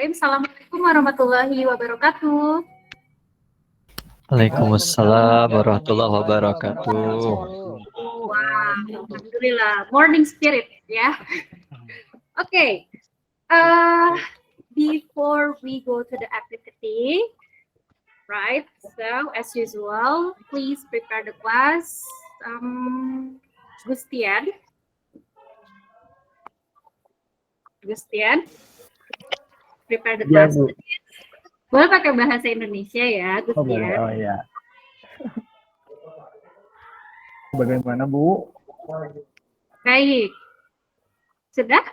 Bismillahirrahmanirrahim. Assalamualaikum warahmatullahi wabarakatuh. Waalaikumsalam warahmatullahi wabarakatuh. Wah, alhamdulillah. Morning spirit ya. Okay. Before we go to the activity, right? So as usual, please prepare the class. Gustian, prepare the class. Bu. Boleh pakai bahasa Indonesia ya, Gustian. Oh ya. Bagaimana Bu? Baik. Sudah?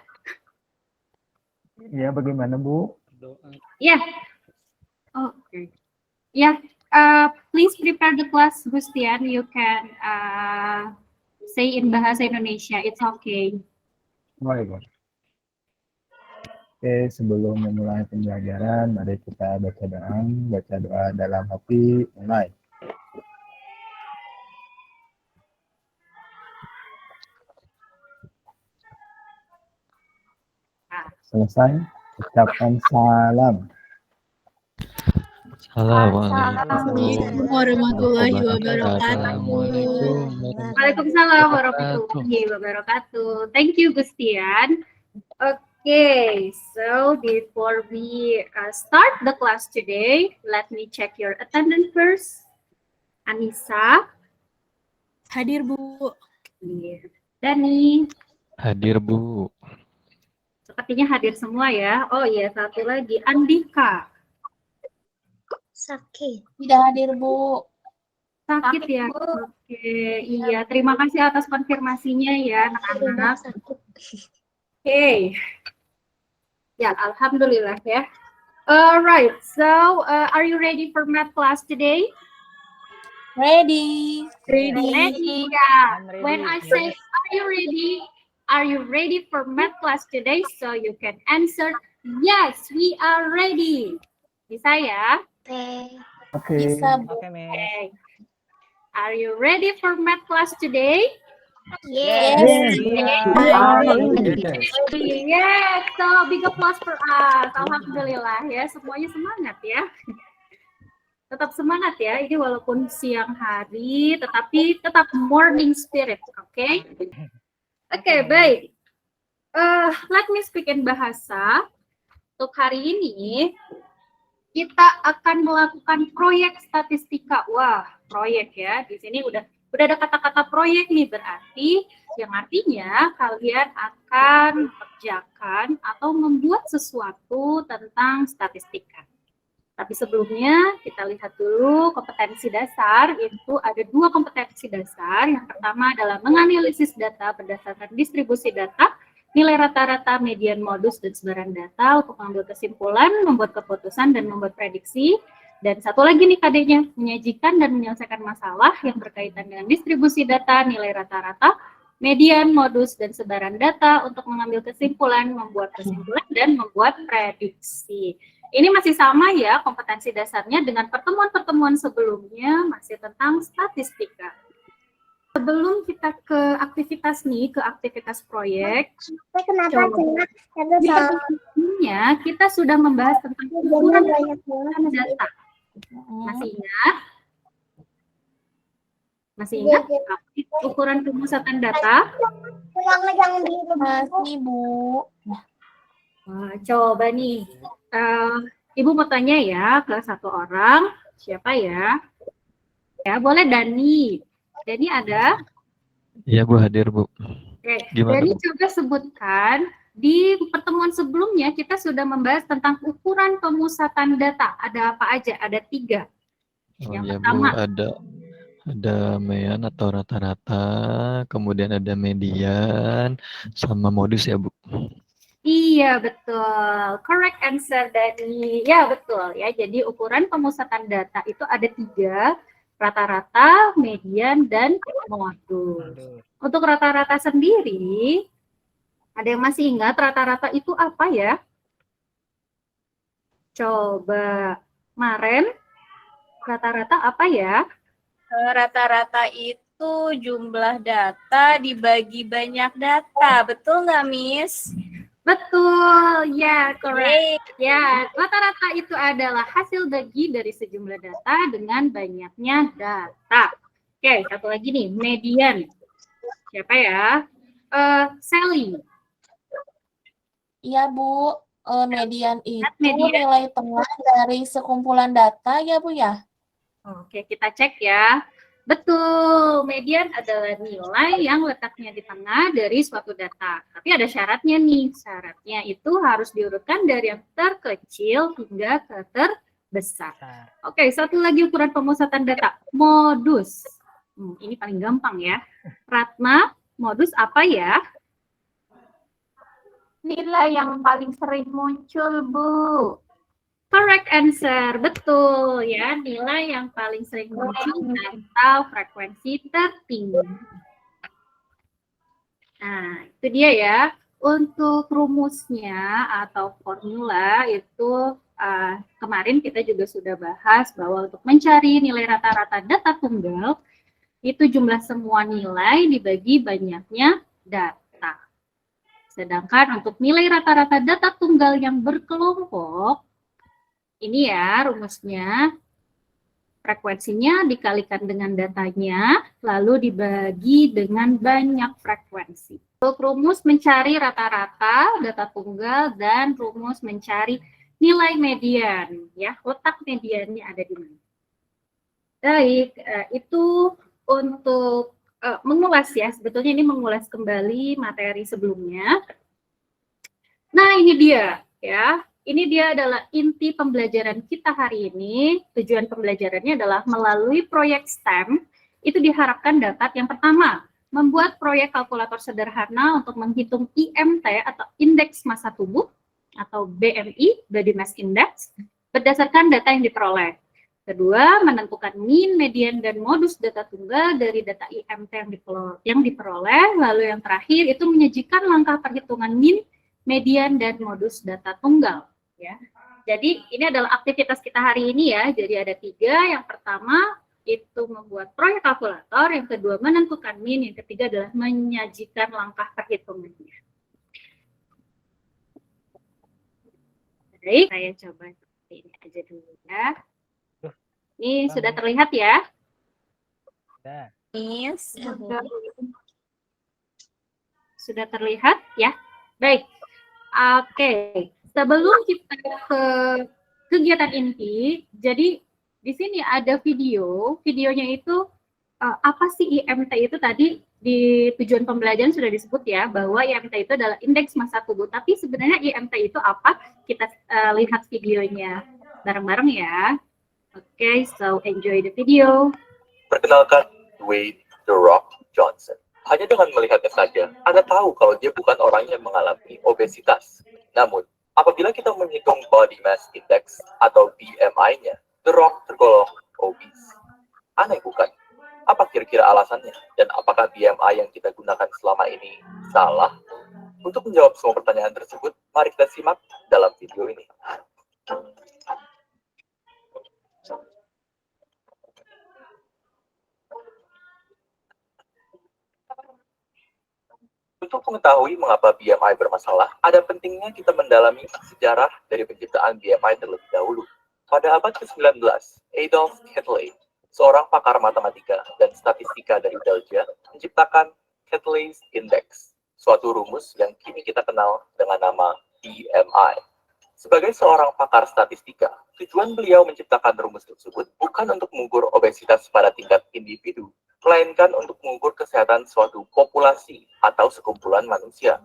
Ya, bagaimana Bu? Ya. Okay. Ya. Please prepare the class, Gustian. You can say in bahasa Indonesia. It's okay. Baik. Oke, sebelum memulai pembelajaran, mari kita baca doa dalam hati, mulai. Selesai, ucapkan salam. Assalamualaikum warahmatullahi wabarakatuh. Waalaikumsalam warahmatullahi wabarakatuh. Thank you, Gustian. Okay, so before we start the class today, let me check your attendance first. Anissa. Hadir, Bu. Dani. Hadir, Bu. Sepertinya hadir semua ya. Oh iya, satu lagi. Andika. Sakit. Tidak hadir, Bu. Sakit ya? Oke, iya. Terima kasih atas konfirmasinya ya, anak-anak. Oke. Ya, alhamdulillah ya. Alright, so are you ready for math class today? Ready. Ready. Yeah. When I say are you ready? Are you ready for math class today? So you can answer yes, we are ready. Bisa ya? Oke. Bisa, Bu. Okay. Are you ready for math class today? Yes. Yes, so big applause for us. Alhamdulillah ya, semuanya semangat ya. Tetap semangat ya, ini walaupun siang hari, tetapi tetap morning spirit, oke? Oke, baik. Let me speak in bahasa. Untuk hari ini, kita akan melakukan proyek statistika. Wah, proyek ya. Di sini udah ada kata-kata proyek nih, berarti yang artinya kalian akan mengerjakan atau membuat sesuatu tentang statistika. Tapi sebelumnya kita lihat dulu kompetensi dasar. Itu ada dua kompetensi dasar. Yang pertama adalah menganalisis data berdasarkan distribusi data, nilai rata-rata, median, modus, dan sebaran data untuk mengambil kesimpulan, membuat keputusan, dan membuat prediksi. Dan satu lagi nih KD-nya, menyajikan dan menyelesaikan masalah yang berkaitan dengan distribusi data, nilai rata-rata, median, modus, dan sebaran data untuk mengambil kesimpulan, membuat kesimpulan, dan membuat prediksi. Ini masih sama ya kompetensi dasarnya dengan pertemuan-pertemuan sebelumnya, masih tentang statistika. Sebelum kita ke aktivitas nih, ke aktivitas proyek, sebelumnya kita sudah membahas tentang ukuran data. Masih ingat? Masih ingat ukuran pemusatan data? Masih, Bu. Wah, coba nih, Ibu mau tanya ya ke satu orang, siapa ya? Ya, boleh Dani. Dani ada? Iya, Bu, hadir, Bu. Oke, Gimana, Dani Bu? coba sebutkan, di pertemuan sebelumnya kita sudah membahas tentang ukuran pemusatan data. Ada apa aja? Ada 3. Oh Yang iya, pertama. Bu, ada mean atau rata-rata, kemudian ada median, sama modus ya, Bu. Iya, betul. Correct answer dari, ya betul ya. Jadi ukuran pemusatan data itu ada 3, rata-rata, median, dan modus. Untuk rata-rata sendiri, ada yang masih ingat rata-rata itu apa ya? Coba, kemarin rata-rata apa ya? Rata-rata itu jumlah data dibagi banyak data. Betul nggak, Miss? Betul, ya, correct. Yeay. Ya, rata-rata itu adalah hasil bagi dari sejumlah data dengan banyaknya data. Oke, satu lagi nih, median. Siapa ya? Sally. Iya, Bu. Median itu median. nilai tengah dari sekumpulan data ya, Bu ya? Oke, kita cek ya. Betul, median adalah nilai yang letaknya di tengah dari suatu data. Tapi ada syaratnya nih. Syaratnya itu harus diurutkan dari yang terkecil hingga ke terbesar. Oke, satu lagi ukuran pemusatan data, modus. Ini paling gampang ya. Ratna, modus apa ya? Nilai yang paling sering muncul, Bu. Correct answer, betul ya. Nilai yang paling sering muncul atau frekuensi tertinggi. Nah, itu dia ya. Untuk rumusnya atau formula itu kemarin kita juga sudah bahas bahwa untuk mencari nilai rata-rata data tunggal itu jumlah semua nilai dibagi banyaknya data. Sedangkan untuk nilai rata-rata data tunggal yang berkelompok, ini ya rumusnya, frekuensinya dikalikan dengan datanya, lalu dibagi dengan banyak frekuensi. Untuk rumus mencari rata-rata data tunggal dan rumus mencari nilai median, ya letak mediannya ada di mana. Baik, itu untuk mengulas ya, sebetulnya ini mengulas kembali materi sebelumnya. Nah ini dia ya. Ini dia adalah inti pembelajaran kita hari ini. Tujuan pembelajarannya adalah melalui proyek STEM, itu diharapkan dapat yang pertama, membuat proyek kalkulator sederhana untuk menghitung IMT atau Indeks Massa Tubuh, atau BMI, Body Mass Index, berdasarkan data yang diperoleh. Kedua, menentukan mean, median, dan modus data tunggal dari data IMT yang diperoleh. Lalu yang terakhir, itu menyajikan langkah perhitungan mean, median, dan modus data tunggal. Ya. Jadi ini adalah aktivitas kita hari ini ya. Jadi ada 3. Yang pertama itu membuat proyek kalkulator, yang kedua menentukan mean, yang ketiga adalah menyajikan langkah perhitungannya. Baik, saya coba seperti ini aja dulu ya. Ini sudah terlihat ya? Yes. Sudah terlihat ya? Baik. Oke. Sebelum kita ke kegiatan inti, jadi di sini ada videonya itu apa sih IMT itu tadi di tujuan pembelajaran sudah disebut ya, bahwa IMT itu adalah indeks massa tubuh, tapi sebenarnya IMT itu apa? Kita lihat videonya bareng-bareng ya. Oke, so enjoy the video. Perkenalkan, Dwayne The Rock Johnson. Hanya dengan melihatnya saja, Anda tahu kalau dia bukan orang yang mengalami obesitas. Namun, apabila kita menghitung Body Mass Index atau BMI-nya, The Rock tergolong obese. Aneh bukan? Apa kira-kira alasannya? Dan apakah BMI yang kita gunakan selama ini salah? Untuk menjawab semua pertanyaan tersebut, mari kita simak dalam video ini. Untuk mengetahui mengapa BMI bermasalah, ada pentingnya kita mendalami sejarah dari penciptaan BMI terlebih dahulu. Pada abad ke-19, Adolf Quetelet, seorang pakar matematika dan statistika dari Belgia, menciptakan Quetelet's Index, suatu rumus yang kini kita kenal dengan nama BMI. Sebagai seorang pakar statistika, tujuan beliau menciptakan rumus tersebut bukan untuk mengukur obesitas pada tingkat individu, melainkan untuk mengukur kesehatan suatu populasi atau sekumpulan manusia.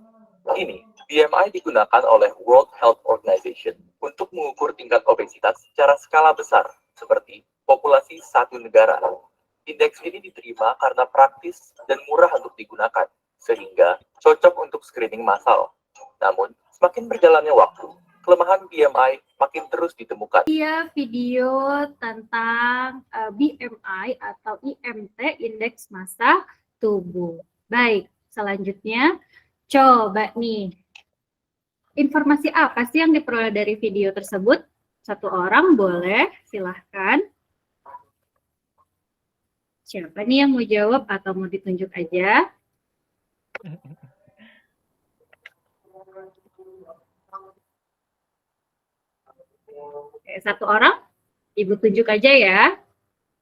Ini, BMI digunakan oleh World Health Organization untuk mengukur tingkat obesitas secara skala besar, seperti populasi satu negara. Indeks ini diterima karena praktis dan murah untuk digunakan, sehingga cocok untuk screening massal. Namun, semakin berjalannya waktu, kelemahan BMI makin terus ditemukan. Iya, video tentang BMI atau IMT, Indeks Massa Tubuh. Baik, selanjutnya coba nih. Informasi apa sih yang diperoleh dari video tersebut? Satu orang boleh, silahkan. Siapa nih yang mau jawab atau mau ditunjuk aja? Oke, satu orang, Ibu tunjuk aja ya.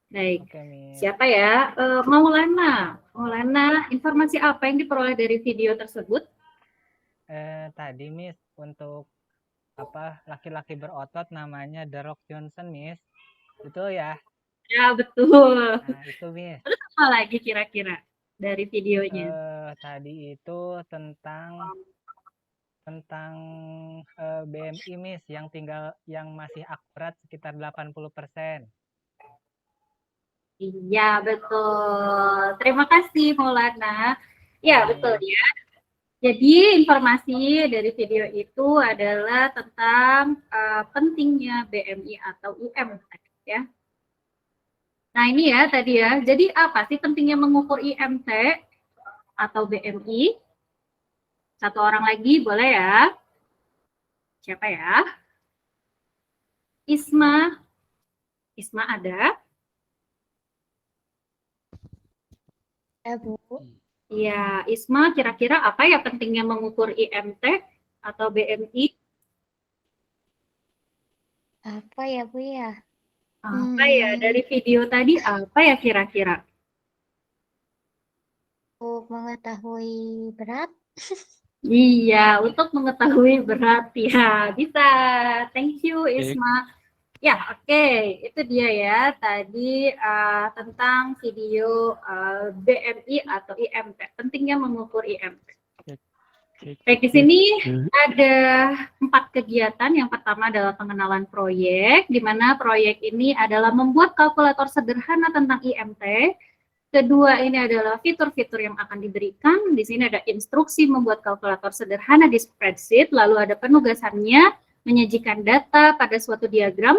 Baik, Oke, Miss. siapa ya? Maulana. Maulana, informasi apa yang diperoleh dari video tersebut? Tadi Miss untuk apa laki-laki berotot namanya The Rock Johnson, Miss. Betul ya? Ya, betul. Nah, itu Miss. Terus apa lagi kira-kira dari videonya? Tadi itu tentang BMI Miss yang masih akurat sekitar 80%. Iya, betul. Terima kasih, Maulana. Ya, betul ya. Jadi, informasi dari video itu adalah tentang pentingnya BMI atau IMT, ya. Nah, ini ya tadi ya. Jadi, apa sih pentingnya mengukur IMT atau BMI? Satu orang lagi, boleh ya? Siapa ya? Isma. Isma ada? Ya, Bu. Iya, Isma, kira-kira apa ya pentingnya mengukur IMT atau BMI? Apa ya, Bu ya? Apa ya dari video tadi apa ya kira-kira? Untuk mengetahui berat. Iya, untuk mengetahui berat ya bisa. Thank you Isma. Ya, oke. Itu dia ya tadi tentang video BMI atau IMT. Pentingnya mengukur IMT. Baik, di sini ada 4 kegiatan. Yang pertama adalah pengenalan proyek, di mana proyek ini adalah membuat kalkulator sederhana tentang IMT. Kedua, ini adalah fitur-fitur yang akan diberikan. Di sini ada instruksi membuat kalkulator sederhana di spreadsheet, lalu ada penugasannya, menyajikan data pada suatu diagram,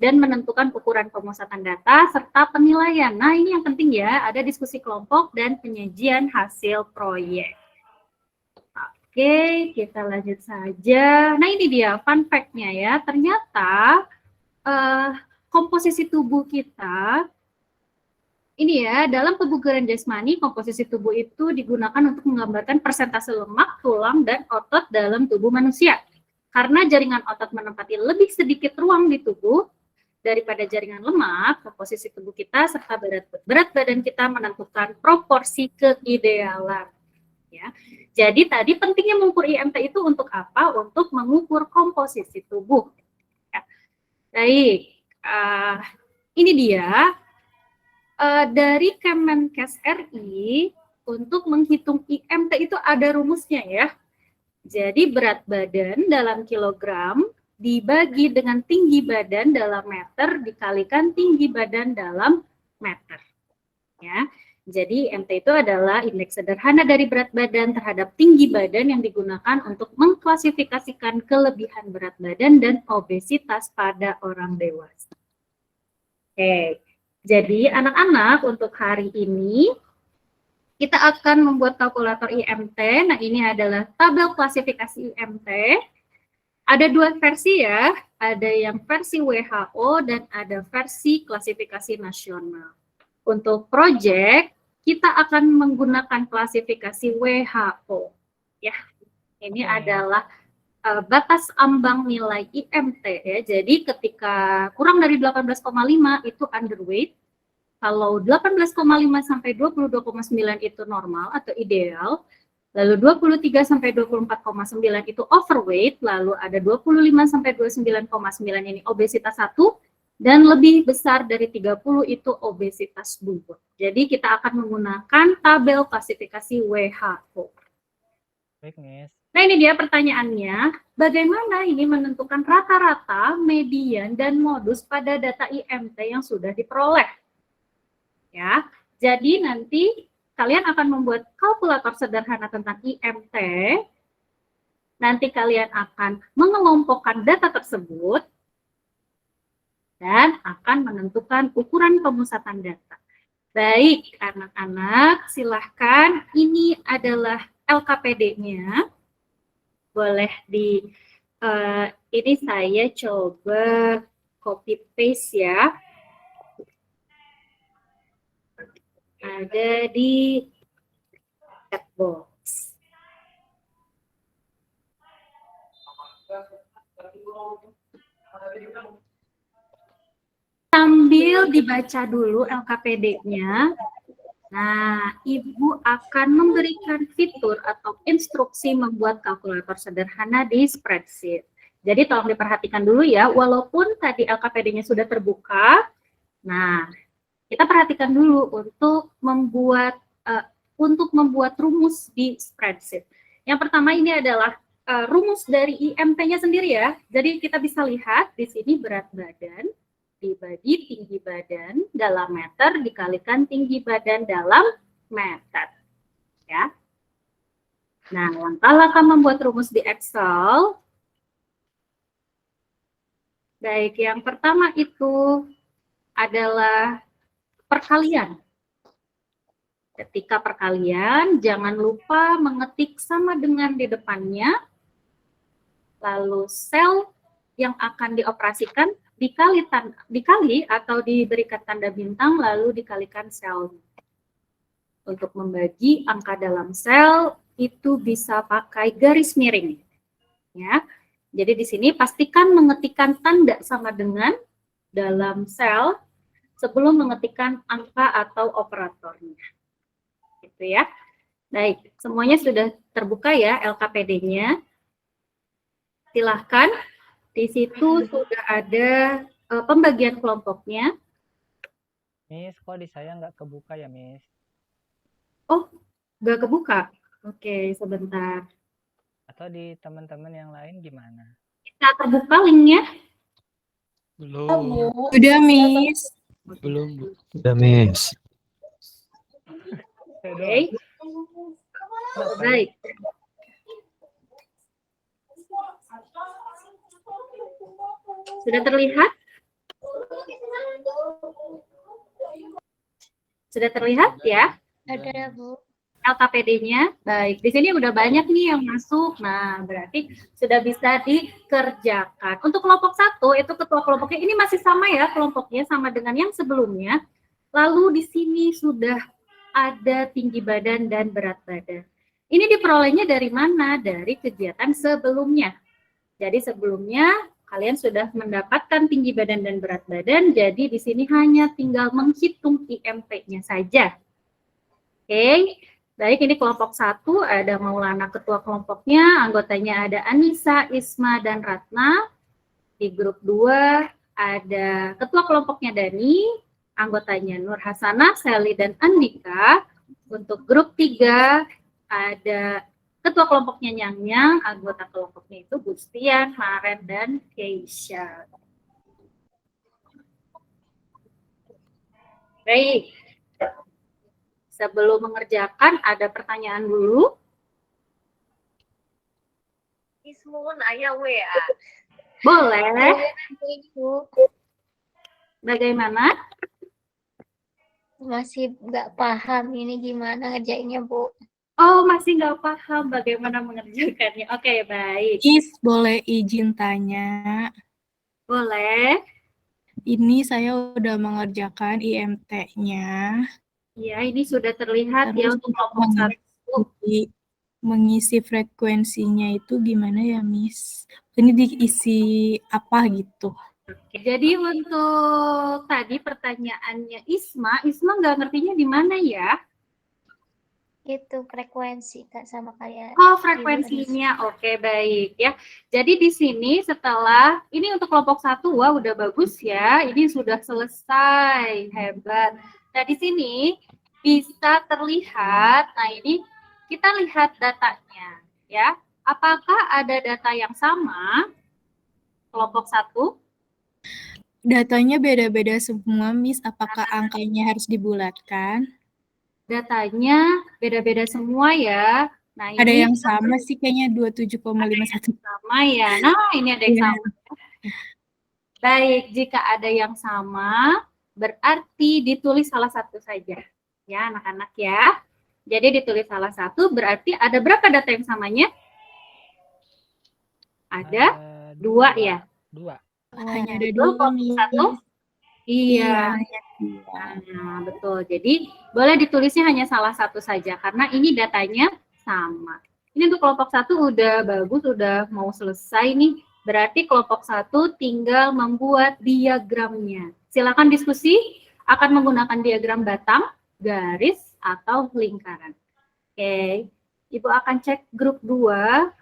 dan menentukan ukuran pemusatan data, serta penilaian. Nah, ini yang penting ya, ada diskusi kelompok dan penyajian hasil proyek. Oke, kita lanjut saja. Nah, ini dia fun fact-nya ya. Ternyata komposisi tubuh kita, ini ya, dalam kebugaran jasmani, komposisi tubuh itu digunakan untuk menggambarkan persentase lemak, tulang, dan otot dalam tubuh manusia. Karena jaringan otot menempati lebih sedikit ruang di tubuh daripada jaringan lemak, komposisi tubuh kita serta berat badan kita menentukan proporsi keidealan. Ya. Jadi tadi pentingnya mengukur IMT itu untuk apa? Untuk mengukur komposisi tubuh. Ya. Baik, ini dia dari Kemenkes RI untuk menghitung IMT itu ada rumusnya ya. Jadi berat badan dalam kilogram dibagi dengan tinggi badan dalam meter dikalikan tinggi badan dalam meter. Ya. Jadi IMT itu adalah indeks sederhana dari berat badan terhadap tinggi badan yang digunakan untuk mengklasifikasikan kelebihan berat badan dan obesitas pada orang dewasa. Oke, jadi anak-anak untuk hari ini kita akan membuat kalkulator IMT. Nah, ini adalah tabel klasifikasi IMT. Ada 2 versi ya, ada yang versi WHO dan ada versi klasifikasi nasional. Untuk proyek, kita akan menggunakan klasifikasi WHO. Ya, ini adalah batas ambang nilai IMT ya. Jadi ketika kurang dari 18,5 itu underweight. Kalau 18,5 sampai 22,9 itu normal atau ideal. Lalu 23 sampai 24,9 itu overweight, lalu ada 25 sampai 29,9 ini obesitas 1. Dan lebih besar dari 30 itu obesitas bubur. Jadi kita akan menggunakan tabel klasifikasi WHO. Baik, Miss. Nah, ini dia pertanyaannya. Bagaimana ini menentukan rata-rata, median, dan modus pada data IMT yang sudah diperoleh? Ya, jadi nanti kalian akan membuat kalkulator sederhana tentang IMT. Nanti kalian akan mengelompokkan data tersebut dan akan menentukan ukuran pemusatan data. Baik, anak-anak, silahkan. Ini adalah LKPD-nya. Boleh ini saya coba copy paste ya. Ada di chat box. Sambil dibaca dulu LKPD-nya, nah, Ibu akan memberikan fitur atau instruksi membuat kalkulator sederhana di spreadsheet. Jadi tolong diperhatikan dulu ya, walaupun tadi LKPD-nya sudah terbuka, nah, kita perhatikan dulu untuk membuat rumus di spreadsheet. Yang pertama ini adalah rumus dari IMT-nya sendiri ya. Jadi kita bisa lihat di sini berat badan dibagi tinggi badan dalam meter dikalikan tinggi badan dalam meter. Ya. Nah, langkah-langkah membuat rumus di Excel. Baik, yang pertama itu adalah perkalian. Ketika perkalian, jangan lupa mengetik sama dengan di depannya, lalu sel yang akan dioperasikan dikali atau diberikan tanda bintang, lalu dikalikan sel. Untuk membagi angka dalam sel, itu bisa pakai garis miring. Ya. Jadi di sini pastikan mengetikkan tanda sama dengan dalam sel sebelum mengetikkan angka atau operatornya. Gitu ya. Baik, semuanya sudah terbuka ya LKPD-nya. Silahkan, di situ sudah ada pembagian kelompoknya. Miss, kok di saya nggak kebuka ya, Miss? Oh, nggak kebuka? Oke, sebentar. Atau di teman-teman yang lain gimana? Kita terbuka linknya. Belum. Udah, Miss. Belum, Bu. Udah, Miss. Oke. Baik. Sudah terlihat? Sudah terlihat ya? Ada, Bu. LKPD-nya. Baik, di sini udah banyak nih yang masuk. Nah, berarti sudah bisa dikerjakan. Untuk kelompok 1, itu ketua kelompoknya ini masih sama ya, kelompoknya sama dengan yang sebelumnya. Lalu di sini sudah ada tinggi badan dan berat badan. Ini diperolehnya dari mana? Dari kegiatan sebelumnya. Jadi sebelumnya kalian sudah mendapatkan tinggi badan dan berat badan, jadi di sini hanya tinggal menghitung IMT-nya saja. Oke, baik, ini kelompok 1, ada Maulana ketua kelompoknya, anggotanya ada Anissa, Isma, dan Ratna. Di grup 2 ada ketua kelompoknya Dani, anggotanya Nur Hasanah, Sally, dan Andika. Untuk grup 3 ada ketua kelompoknya Nyang-Nyang, anggota kelompoknya itu Gustian, Maren, dan Keisha. Baik. Sebelum mengerjakan, ada pertanyaan dulu. Ismun ayah WA. Boleh. Bu. Bagaimana? Masih nggak paham ini gimana ngerjainnya, Bu. Oh, masih nggak paham bagaimana mengerjakannya. Oke, baik. Miss, boleh izin tanya? Boleh. Ini saya udah mengerjakan IMT-nya. Ya, ini sudah terlihat ya Terus untuk kelompok 1. Mengisi frekuensinya itu gimana ya, Miss? Ini diisi apa gitu? Oke, jadi untuk tadi pertanyaannya Isma nggak ngertinya di mana ya? Itu frekuensi Kak sama kayak Oh, frekuensinya. Oke, baik ya. Jadi di sini setelah ini untuk kelompok 1, wah udah bagus ya. Ini sudah selesai. Hebat. Nah, di sini bisa terlihat. Nah, ini kita lihat datanya ya. Apakah ada data yang sama? Kelompok 1? Datanya beda-beda semua, Miss. Apakah angkanya harus dibulatkan? Datanya beda-beda semua ya. Nah, Ada ini yang sama sih kayaknya 27,51. sama ya. Nah, ini ada yang sama. Baik, jika ada yang sama, berarti ditulis salah satu saja. Ya, anak-anak ya. Jadi ditulis salah satu, berarti ada berapa data yang samanya? Ada 2 ya? 2. Hanya ada Betul, 2, kelompok Miss. 1? Iya. Nah, betul. Jadi boleh ditulisnya hanya salah satu saja karena ini datanya sama. Ini untuk kelompok 1 udah bagus, udah mau selesai nih. Berarti kelompok 1 tinggal membuat diagramnya. Silakan diskusi, akan menggunakan diagram batang, garis, atau lingkaran. Oke, Ibu akan cek grup 2.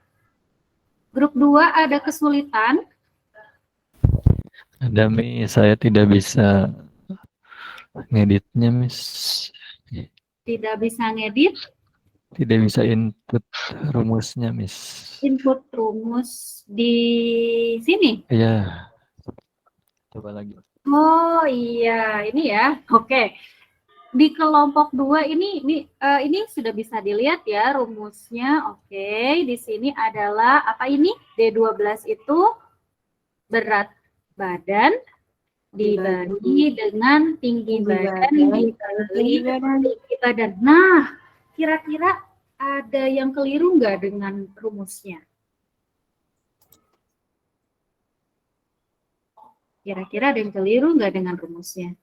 Grup 2 ada kesulitan. Ada Miss, saya tidak bisa ngeditnya Miss. Tidak bisa ngedit, Tidak bisa input rumusnya Miss. input rumus di sini. Iya. Coba lagi. Oh iya, ini ya. Oke. Di kelompok 2 ini sudah bisa dilihat ya rumusnya. Oke, di sini adalah apa ini? D12 itu berat badan dibagi dengan tinggi badan dikali tinggi badan. Nah, kira-kira ada yang keliru nggak dengan rumusnya? Kira-kira ada yang keliru nggak dengan rumusnya?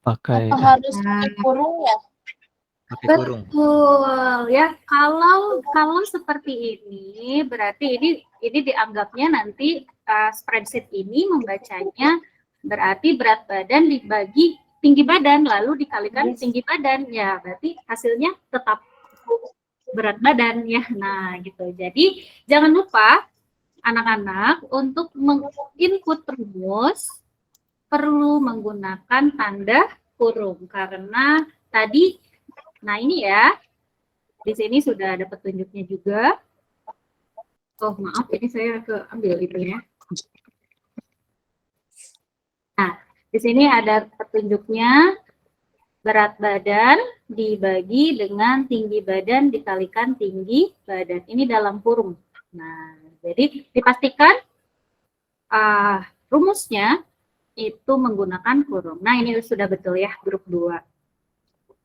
Pakai Apa harus pakai kurung ya? pakai kurung. Betul ya. Kalau seperti ini berarti ini dianggapnya nanti spreadsheet ini membacanya berarti berat badan dibagi tinggi badan lalu dikalikan tinggi badan ya berarti hasilnya tetap berat badan ya. Nah gitu. Jadi jangan lupa anak-anak untuk menginput rumus perlu menggunakan tanda kurung karena tadi. Nah ini ya, di sini sudah ada petunjuknya juga. Oh maaf, ini saya ambil itu ya. Nah, di sini ada petunjuknya berat badan dibagi dengan tinggi badan dikalikan tinggi badan. Ini dalam kurung. Nah, jadi dipastikan rumusnya itu menggunakan kurung. Nah ini sudah betul ya, grup 2.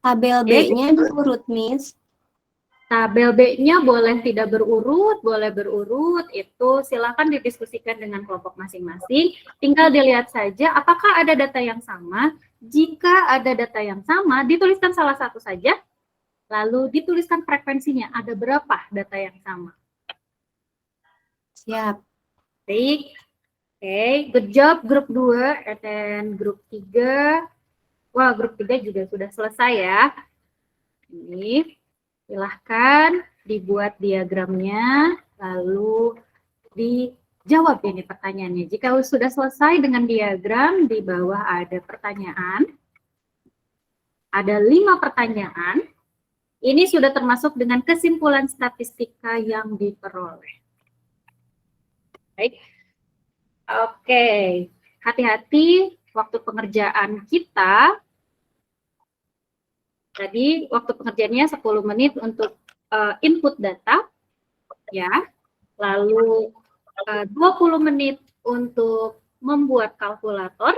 Tabel B-nya diurut, Miss. Tabel B-nya boleh tidak berurut, boleh berurut, itu silakan didiskusikan dengan kelompok masing-masing. Tinggal dilihat saja apakah ada data yang sama. Jika ada data yang sama, dituliskan salah satu saja, lalu dituliskan frekuensinya. Ada berapa data yang sama? Siap. Baik. Oke, good job grup 2, and then grup 3. Wah, grup 3 juga sudah selesai ya. Ini, silahkan dibuat diagramnya, lalu dijawab ini pertanyaannya. Jika sudah selesai dengan diagram, di bawah ada pertanyaan. Ada 5 pertanyaan. Ini sudah termasuk dengan kesimpulan statistika yang diperoleh. Baik. Oke, hati-hati waktu pengerjaan kita. Tadi waktu pengerjaannya 10 menit untuk input data, ya. Lalu 20 menit untuk membuat kalkulator,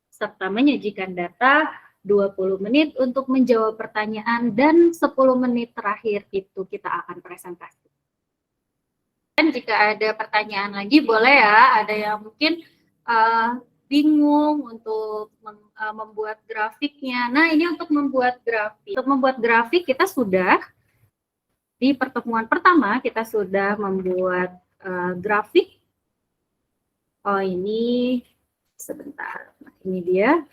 serta menyajikan data, 20 menit untuk menjawab pertanyaan, dan 10 menit terakhir itu kita akan presentasi. Dan jika ada pertanyaan lagi, boleh ya, ada yang mungkin bingung untuk membuat grafiknya. Nah, ini untuk membuat grafik. Untuk membuat grafik kita sudah, di pertemuan pertama, kita sudah membuat grafik. Oh, ini, sebentar. Nah, ini dia.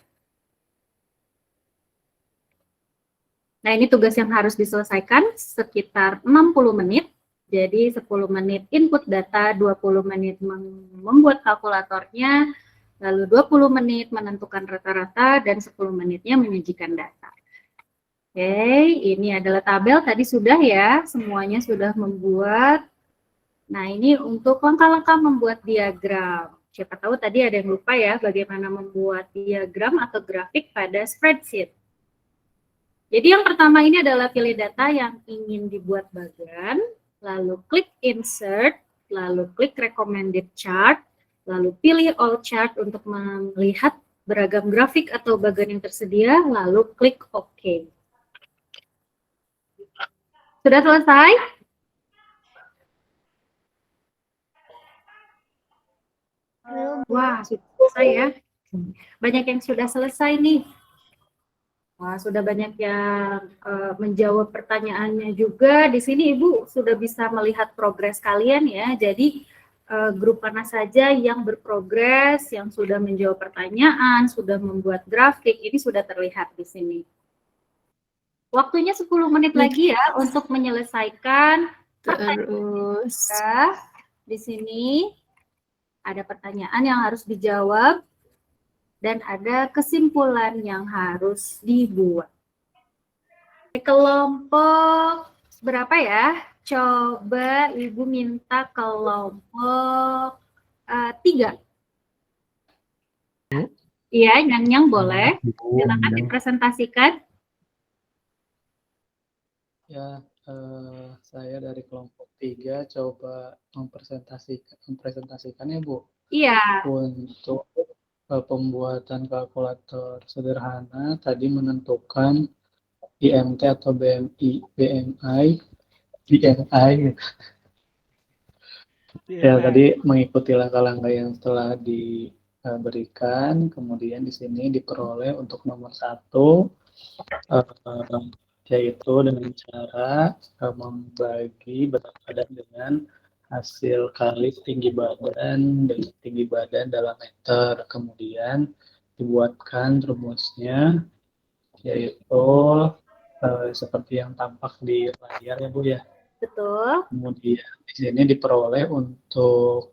Nah, ini tugas yang harus diselesaikan sekitar 60 menit. Jadi 10 menit input data, 20 menit membuat kalkulatornya, lalu 20 menit menentukan rata-rata, dan 10 menitnya menyajikan data. Oke, ini adalah tabel, tadi sudah ya, semuanya sudah membuat. Nah, ini untuk langkah-langkah membuat diagram. Siapa tahu tadi ada yang lupa ya, bagaimana membuat diagram atau grafik pada spreadsheet. Jadi yang pertama ini adalah pilih data yang ingin dibuat bagan, lalu klik insert, lalu klik recommended chart, lalu pilih all chart untuk melihat beragam grafik atau bagan yang tersedia, lalu klik OK. Sudah selesai? Wah, sudah selesai ya. Banyak yang sudah selesai nih. Wah, sudah banyak yang menjawab pertanyaannya juga. Di sini Ibu sudah bisa melihat progres kalian ya. Jadi grup mana saja yang berprogres, yang sudah menjawab pertanyaan, sudah membuat grafik, ini sudah terlihat di sini. Waktunya 10 menit lagi ya untuk menyelesaikan pertanyaan. Terus Di sini ada pertanyaan yang harus dijawab dan ada kesimpulan yang harus dibuat. Kelompok berapa ya? Coba Ibu minta kelompok 3. Iya, Nyang boleh. Silakan dipresentasikan. Ya, saya dari kelompok 3 coba mempresentasikan ya Bu. Iya. Untuk pembuatan kalkulator sederhana tadi menentukan IMT atau BMI. Ya, tadi mengikuti langkah-langkah yang telah diberikan, kemudian di sini diperoleh untuk nomor 1, yaitu dengan cara membagi berat badan dengan hasil kali tinggi badan dan tinggi badan dalam meter. Kemudian dibuatkan rumusnya, yaitu seperti yang tampak di layar ya Bu ya. Betul. Kemudian di sini diperoleh untuk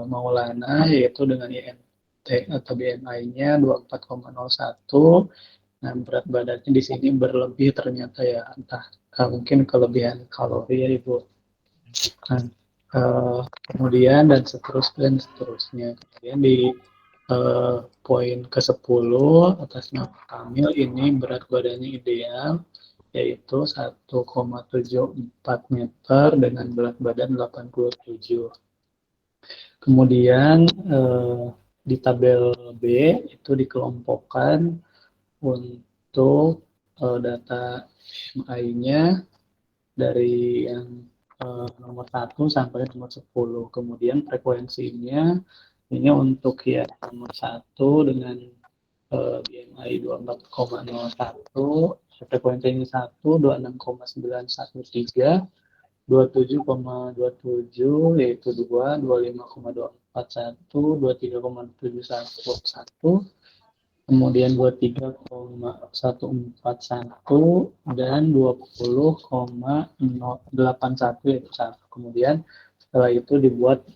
Maulana, yaitu dengan IMT atau BMI-nya 24,01. Nah, berat badannya di sini berlebih ternyata ya, entah mungkin kelebihan kalori ya Ibu. Nah, kemudian dan seterusnya. Kemudian di poin ke-10 atas nama Kamil ini berat badannya ideal, yaitu 1,74 meter dengan berat badan 87. Kemudian di tabel B itu dikelompokkan untuk data MI-nya dari yang nomor 1 sampai nomor 10. Kemudian frekuensinya ini untuk ya nomor 1 dengan BMI 24,01, frekuensinya 1, 26,913, 27,27 yaitu 2, 25,241, 23,711, kemudian 23,141 dan 20,81 yaitu 1. Kemudian setelah itu dibuat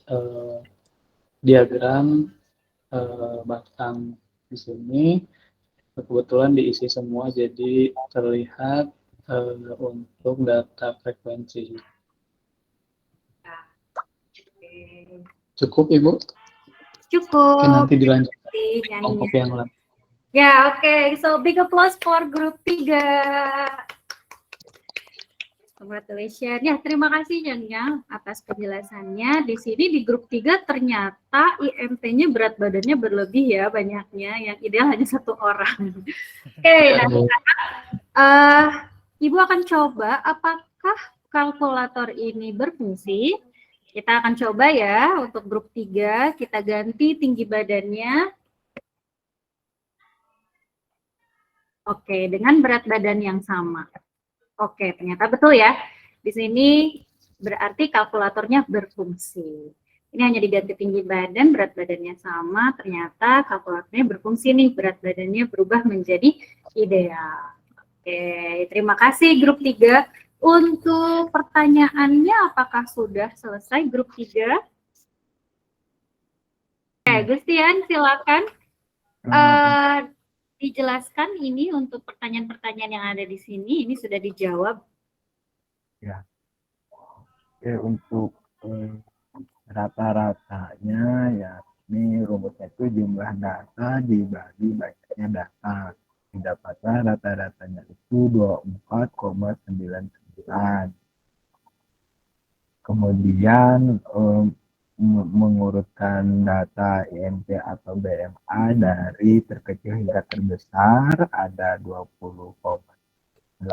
diagram batang di sini. Kebetulan diisi semua jadi terlihat untuk data frekuensi. Cukup Ibu? Cukup. Oke, nanti dilanjutkan kelompok yang lain. Ya, oke. So, big applause for group 3. Congratulations. Ya, terima kasih Nyang atas penjelasannya. Di sini di grup 3 ternyata IMT-nya berat badannya berlebih ya, banyaknya. Yang ideal hanya 1 orang. Oke, nah sekarang Ibu akan coba apakah kalkulator ini berfungsi. Kita akan coba ya untuk grup 3, kita ganti tinggi badannya. Oke, dengan berat badan yang sama. Oke, ternyata betul ya. Di sini berarti kalkulatornya berfungsi. Ini hanya diganti tinggi badan, berat badannya sama, ternyata kalkulatornya berfungsi nih, berat badannya berubah menjadi ideal. Oke, terima kasih grup 3. Untuk pertanyaannya apakah sudah selesai grup 3? Oke, Gustian silakan. Dijelaskan ini untuk pertanyaan-pertanyaan yang ada di sini, ini sudah dijawab. Ya. Oke, untuk rata-ratanya ya, ini rumusnya itu jumlah data dibagi banyaknya data. Didapatkan rata-ratanya itu 24,99. Kemudian mengurutkan data IMT atau BMI dari terkecil hingga terbesar ada 20,81,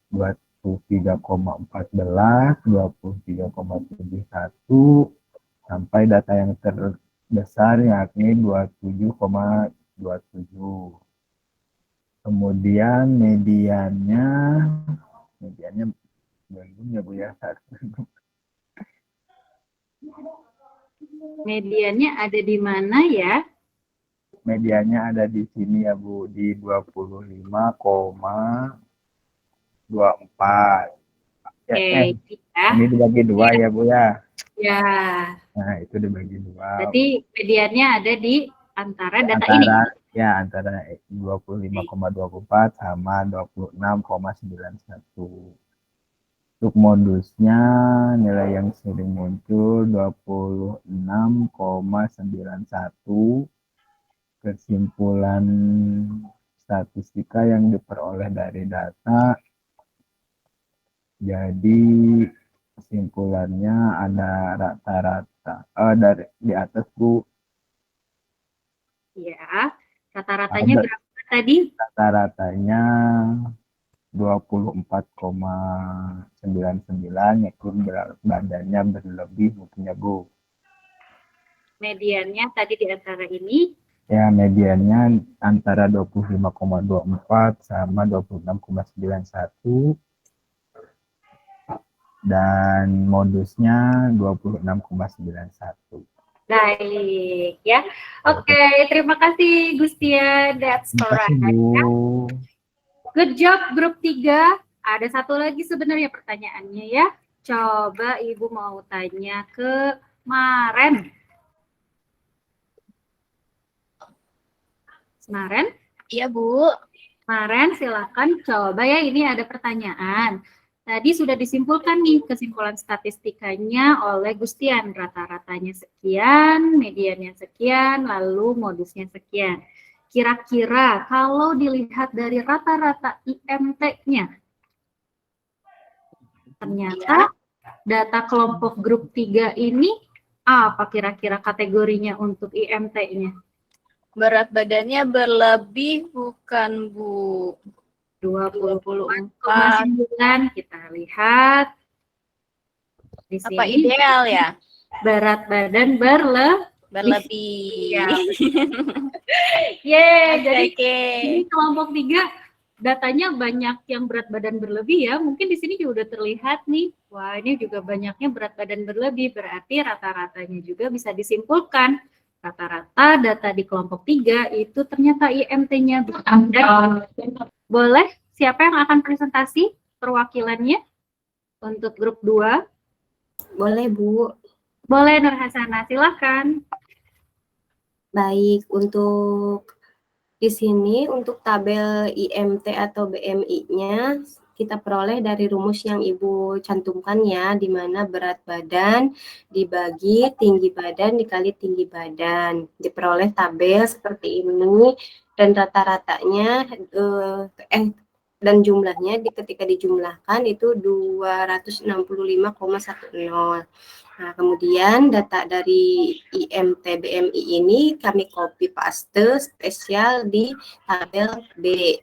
23,14, 23,71 sampai data yang terbesar yakni 27,27. Kemudian mediannya belum ya Bu ya. Mediannya ada di mana ya? Mediannya ada di sini ya Bu, di 25,24. Oke, ya. Ini dibagi dua ya Bu ya. Ya, Nah, itu dibagi dua. berarti mediannya ada di antara data ini. Antara 25,24 sama 26,91. Untuk modusnya nilai yang sering muncul 26,91. Kesimpulan statistika yang diperoleh dari data. Jadi kesimpulannya ada rata-rata dari di atas Bu. Ya, rata-ratanya berapa tadi? Rata-ratanya 24,99, yaitu berat badannya berlebih mungkin ya Bu. Mediannya tadi di antara ini. Ya, mediannya antara 25,24 sama 26,91. Dan modusnya 26,91. Baik ya. Oke, terima kasih Gustia. That's correct. Good job grup 3. Ada satu lagi sebenarnya pertanyaannya ya. Coba Ibu mau tanya ke Maren. Maren? Iya, Bu. Maren, silakan coba ya, ini ada pertanyaan. Tadi sudah disimpulkan nih kesimpulan statistikanya oleh Gustian. Rata-ratanya sekian, mediannya sekian, lalu modusnya sekian. Kira-kira kalau dilihat dari rata-rata IMT-nya, ternyata data kelompok grup 3 ini apa kira-kira kategorinya untuk IMT-nya? Berat badannya berlebih bukan, Bu? 24,9 kita lihat di sini. Apa ideal ya? Berat badan berlebih. Ya. Jadi ini kelompok 3 datanya banyak yang berat badan berlebih ya. Mungkin di sini juga udah terlihat nih. Wah, ini juga banyaknya berat badan berlebih, berarti rata-ratanya juga bisa disimpulkan. Rata-rata data di kelompok 3 itu ternyata IMT-nya berada. Boleh, siapa yang akan presentasi perwakilannya untuk grup 2? Boleh, Bu. Boleh, Nur Hasana, silakan. Baik, untuk di sini untuk tabel IMT atau BMI-nya kita peroleh dari rumus yang Ibu cantumkan ya, di mana berat badan dibagi tinggi badan dikali tinggi badan. Diperoleh tabel seperti ini dan rata-ratanya dan jumlahnya ketika dijumlahkan itu 265,10. Nah, kemudian data dari IMT BMI ini kami copy paste spesial di tabel B.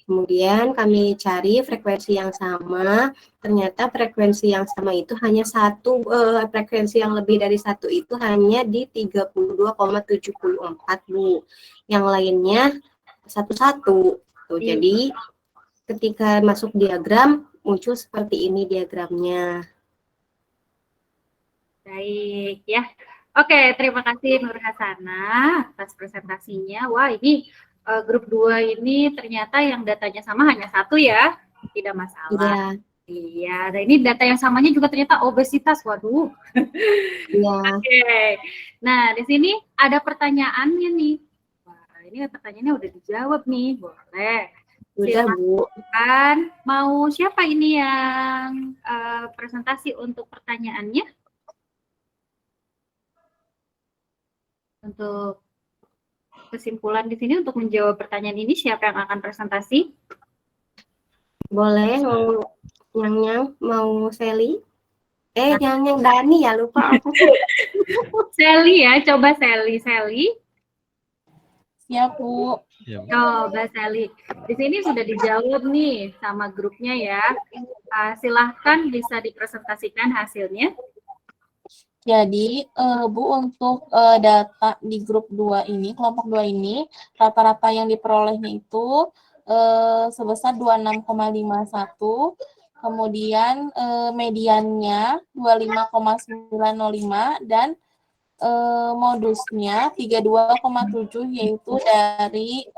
Kemudian kami cari frekuensi yang sama, ternyata frekuensi yang sama itu hanya satu, frekuensi yang lebih dari satu itu hanya di 32,74 Bu. Yang lainnya satu-satu. Jadi ketika masuk diagram muncul seperti ini diagramnya. Baik ya. Oke, terima kasih Nur Hasana atas presentasinya. Wah, ini grup 2 ini ternyata yang datanya sama hanya satu ya. Tidak masalah. Iya, dan ini data yang samanya juga ternyata obesitas. Waduh. Iya. Oke. Nah, di sini ada pertanyaannya nih. Wah, ini pertanyaannya udah dijawab nih. Boleh. Udah, Bu. Silakan. Mau siapa ini yang presentasi untuk pertanyaannya? Untuk kesimpulan di sini untuk menjawab pertanyaan ini siapa yang akan presentasi? Boleh, Nyang mau Sally? Nyang Dani ya, lupa aku. Sally ya, coba Sally. Siap, Bu. Coba Sally. Di sini sudah dijawab nih sama grupnya ya. Silahkan bisa dipresentasikan hasilnya. Jadi, Bu, untuk data di grup 2 ini, kelompok 2 ini, rata-rata yang diperolehnya itu sebesar 26,51. Kemudian mediannya 25,905 dan modusnya 32,7 yaitu dari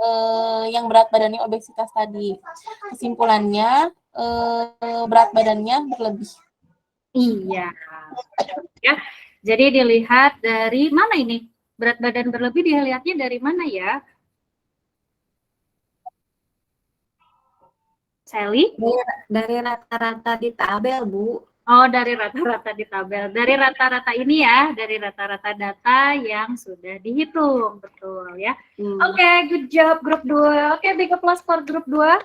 yang berat badannya obesitas tadi. Kesimpulannya berat badannya berlebih. Iya. Ya. Jadi dilihat dari mana ini? Berat badan berlebih dilihatnya dari mana ya? Sally? Dari rata-rata di tabel, Bu. Oh, dari rata-rata di tabel. Dari rata-rata ini ya, dari rata-rata data yang sudah dihitung. Betul ya. Oke, good job grup 2. Oke, big applause for grup 2.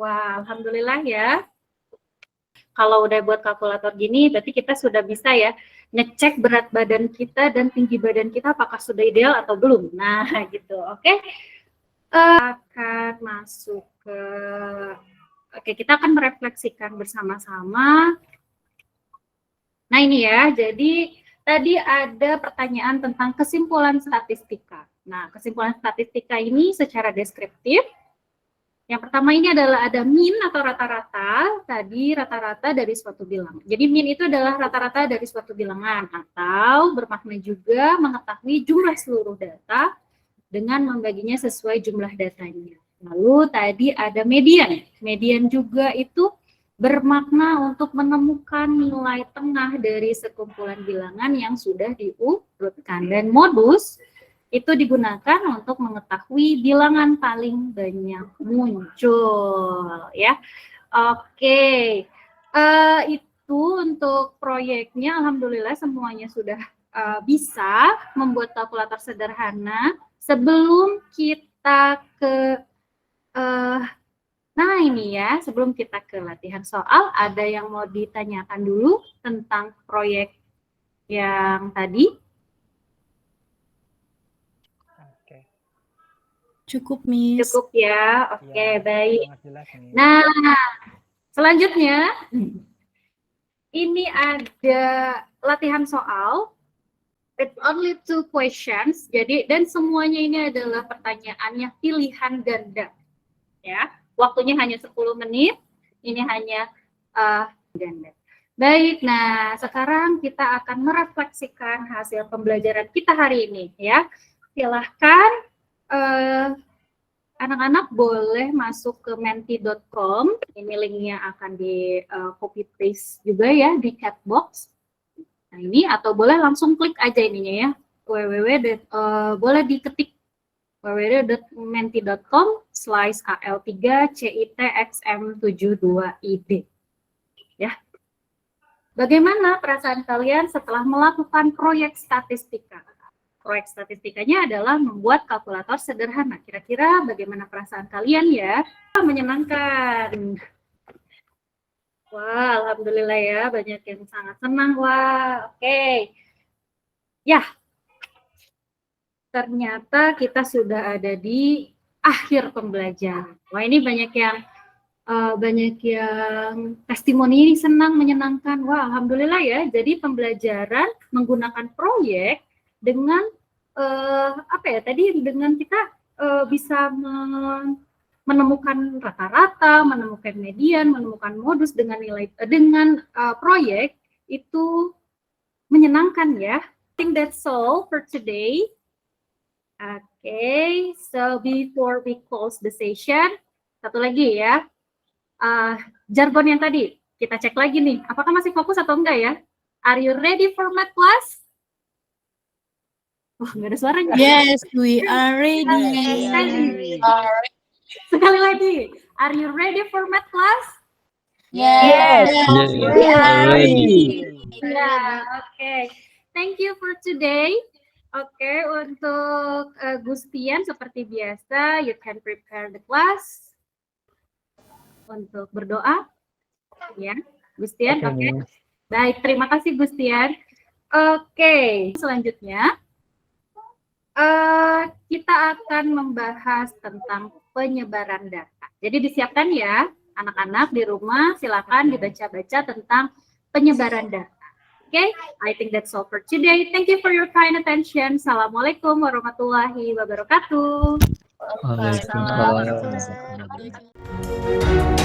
Wah, alhamdulillah ya. Kalau udah buat kalkulator gini, berarti kita sudah bisa ya ngecek berat badan kita dan tinggi badan kita apakah sudah ideal atau belum. Nah, gitu. Oke. Akan masuk ke kita akan merefleksikan bersama-sama. Nah, ini ya. Jadi tadi ada pertanyaan tentang kesimpulan statistika. Nah, kesimpulan statistika ini secara deskriptif. Yang pertama ini adalah ada mean atau rata-rata, tadi rata-rata dari suatu bilangan. Jadi mean itu adalah rata-rata dari suatu bilangan atau bermakna juga mengetahui jumlah seluruh data dengan membaginya sesuai jumlah datanya. Lalu tadi ada median. Median juga itu bermakna untuk menemukan nilai tengah dari sekumpulan bilangan yang sudah diurutkan. Dan modus itu digunakan untuk mengetahui bilangan paling banyak muncul, ya. Oke, itu untuk proyeknya. Alhamdulillah semuanya sudah bisa membuat kalkulator sederhana. Sebelum kita ke, nah ini ya, sebelum kita ke latihan soal, ada yang mau ditanyakan dulu tentang proyek yang tadi? Cukup, Miss. Cukup ya, oke, Ya, baik. sangat jelas, Miss. Nah, selanjutnya, ini ada latihan soal. It's only 2 questions. Jadi dan semuanya ini adalah pertanyaannya pilihan ganda. Ya, waktunya hanya 10 menit. Ini hanya ganda. Baik, nah sekarang kita akan merefleksikan hasil pembelajaran kita hari ini ya. Silahkan anak-anak boleh masuk ke menti.com. Ini linknya akan di copy paste juga ya di chat box. Nah ini atau boleh langsung klik aja ininya ya, boleh diketik www.menti.com/KL3CITXM72ID. Ya. Bagaimana perasaan kalian setelah melakukan proyek statistika? Proyek statistikanya adalah membuat kalkulator sederhana. Kira-kira bagaimana perasaan kalian ya? Menyenangkan. Wah, alhamdulillah ya, banyak yang sangat senang. Wah, oke. Ya, ternyata kita sudah ada di akhir pembelajaran. Wah, ini banyak yang testimoni ini senang, menyenangkan. Wah, alhamdulillah ya. Jadi pembelajaran menggunakan proyek dengan dengan kita bisa menemukan rata-rata, menemukan median, menemukan modus dengan nilai proyek itu menyenangkan ya. I think that's all for today. Okay, so before we close the session, satu lagi ya, jargon yang tadi kita cek lagi nih, apakah masih fokus atau enggak ya? Are you ready for math class? Nggak ada suaranya. Yes, we are ready. Sekali lagi, are you ready for math class? Yes. We are ready. Ya, oke. Thank you for today. Oke, untuk Gustian seperti biasa, you can prepare the class untuk berdoa. Ya, Gustian, oke. Baik, terima kasih Gustian. Oke, selanjutnya kita akan membahas tentang penyebaran data. Jadi disiapkan ya, anak-anak di rumah, silakan dibaca-baca tentang penyebaran data. Okay, I think that's all for today. Thank you for your kind attention. Assalamualaikum warahmatullahi wabarakatuh. Waalaikumsalam. Waalaikumsalam.